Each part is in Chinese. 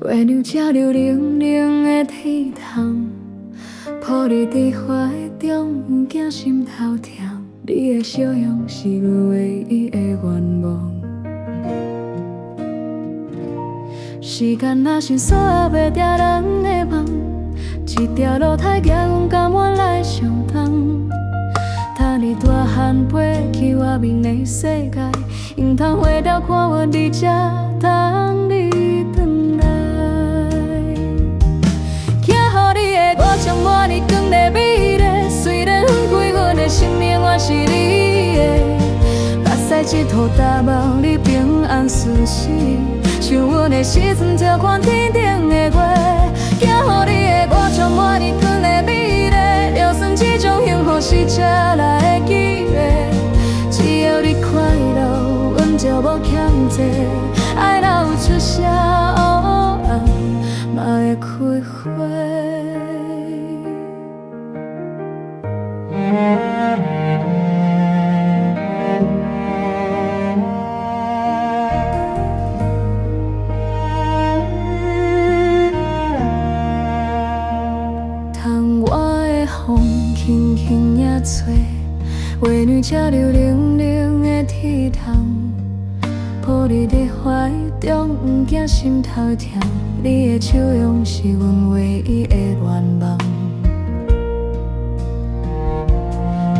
月亮照着冷冷的天空，抱你伫怀中，不惊心头痛。你的笑容是阮唯一的愿望。时间若是锁袂住咱的梦，一条路太行，阮甘愿来上当。他日大汉飞去外面的世界，用通回头看阮伫这等你转来。寄予你的我将满日光的美丽，虽然分开阮的生命我是你的。目屎一吐大梦，你平安顺遂。想阮的时阵，就看天顶的月。寄予你的我将满日光的美丽，就算这种幸福是借来的机会，只要你快乐，阮就无欠债。爱若有出声，黑暗嘛会开花。风轻轻也吹，月亮照着冷冷的天空，抱你伫怀中，不惊心头痛。你的笑容是阮唯一的愿望。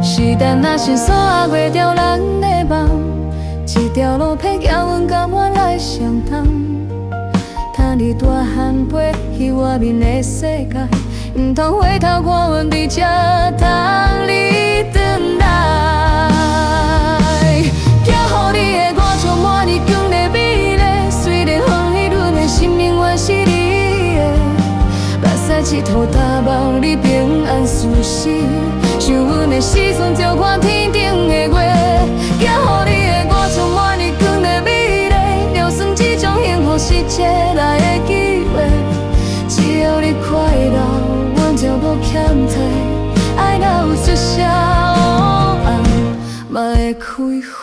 时间若是锁袂住咱的梦，一条路撇行，阮甘愿来上当。他日大汉飞去外面的世界，不通回头看阮伫这等你转来。寄予你的我充满日光的美丽，虽然风雨阮的生命原是你的。目屎一吐大梦，你平安顺遂。想阮的时阵，就看天顶的月。寄予你的我充满日光的美丽，就算这种幸福是借来的机会，只要你快乐，就无欠债。爱若有出声，黑暗嘛会开花。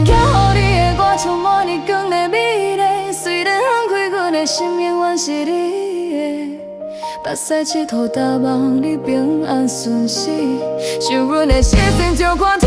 寄予你的我充满日光的美丽，虽然分开，阮的生命原是你的。目屎一吐大梦，你平安顺遂。想阮的时阵，就看